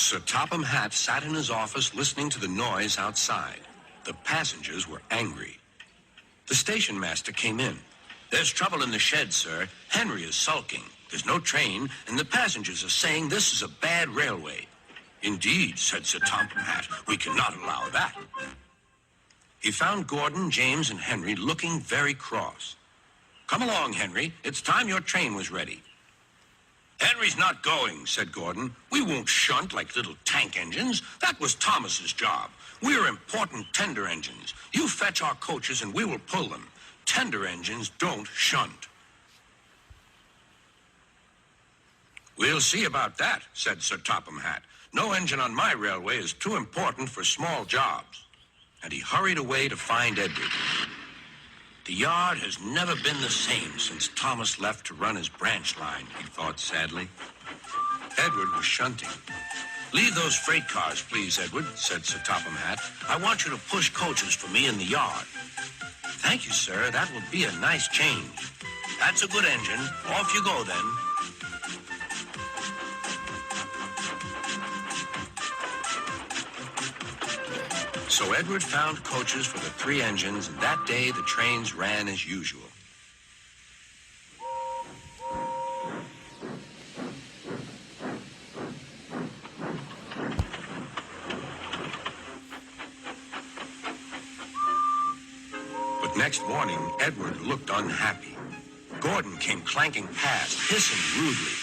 Sir Topham Hatt sat in his office listening to the noise outside. The passengers were angry. The station master came in. "There's trouble in the shed, sir. Henry is sulking. There's no train, and the passengers are saying this is a bad railway." "Indeed," said Sir Topham Hatt, "we cannot allow that." He found Gordon, James, and Henry looking very cross. "Come along, Henry. It's time your train was ready." "Henry's not going," said Gordon. "We won't shunt like little tank engines. That was Thomas's job. We're important tender engines. You fetch our coaches and we will pull them. Tender engines don't shunt." "We'll see about that," said Sir Topham Hatt. "No engine on my railway is too important for small jobs." And he hurried away to find Edward. The yard has never been the same since Thomas left to run his branch line, he thought sadly. Edward was shunting. "Leave those freight cars, please, Edward," said Sir Topham Hatt. "I want you to push coaches for me in the yard." "Thank you, sir. That will be a nice change." "That's a good engine. Off you go, then." So Edward found coaches for the 3 engines, and that day the trains ran as usual. But next morning, Edward looked unhappy. Gordon came clanking past, hissing rudely.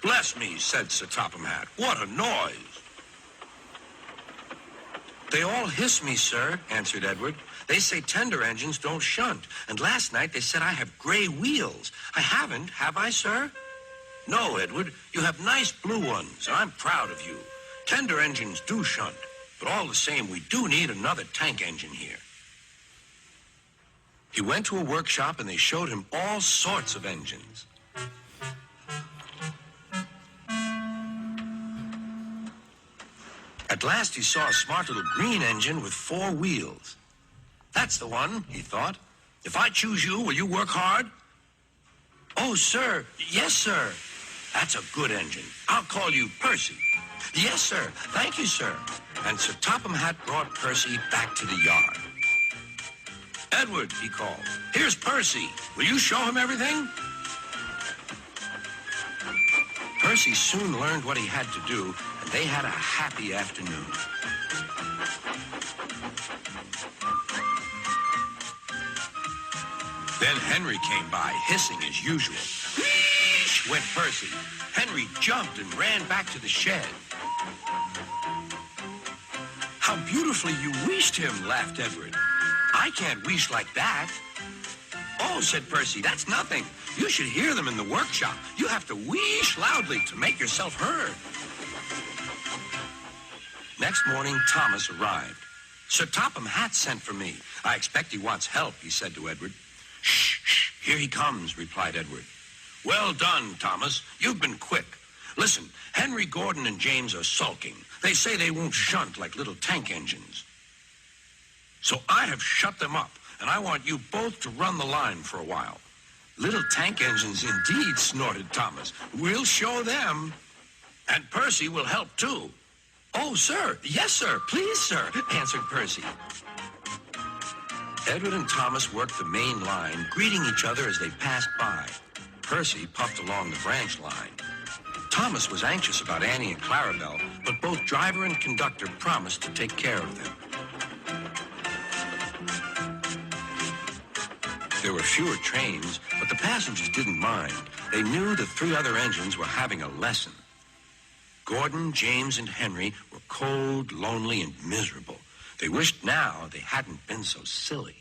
"Bless me," said Sir Topham Hatt. "What a noise!" "They all hiss me, sir," answered Edward. "They say tender engines don't shunt, and last night they said I have gray wheels. I haven't, have I, sir?" "No, Edward, you have nice blue ones, and I'm proud of you. Tender engines do shunt, but all the same, we do need another tank engine here." He went to a workshop, and they showed him all sorts of engines. At last he saw a smart little green engine with 4 wheels. "That's the one," he thought. "If I choose you, will you work hard?" "Oh, sir. Yes, sir." "That's a good engine. I'll call you Percy." "Yes, sir. Thank you, sir." And Sir Topham Hatt brought Percy back to the yard. "Edward," he called, "here's Percy. Will you show him everything?" Percy soon learned what he had to do, and they had a happy afternoon. Then Henry came by, hissing as usual. "Wheesh!" went Percy. Henry jumped and ran back to the shed. "How beautifully you wheeshed him," laughed Edward. "I can't wheesh like that." "Oh," said Percy, "that's nothing. You should hear them in the workshop. You have to wheesh loudly to make yourself heard." Next morning, Thomas arrived. "Sir Topham Hatt sent for me. I expect he wants help," he said to Edward. "Shh, shh, here he comes," replied Edward. "Well done, Thomas. You've been quick. Listen, Henry, Gordon, and James are sulking. They say they won't shunt like little tank engines. So I have shut them up, and I want you both to run the line for a while." "Little tank engines indeed," snorted Thomas. "We'll show them. And Percy will help too." "Oh, sir. Yes, sir. Please, sir," answered Percy. Edward and Thomas worked the main line, greeting each other as they passed by. Percy puffed along the branch line. Thomas was anxious about Annie and Clarabelle, but both driver and conductor promised to take care of them. There were fewer trains, but the passengers didn't mind. They knew the 3 other engines were having a lesson. Gordon, James, and Henry were cold, lonely, and miserable. They wished now they hadn't been so silly.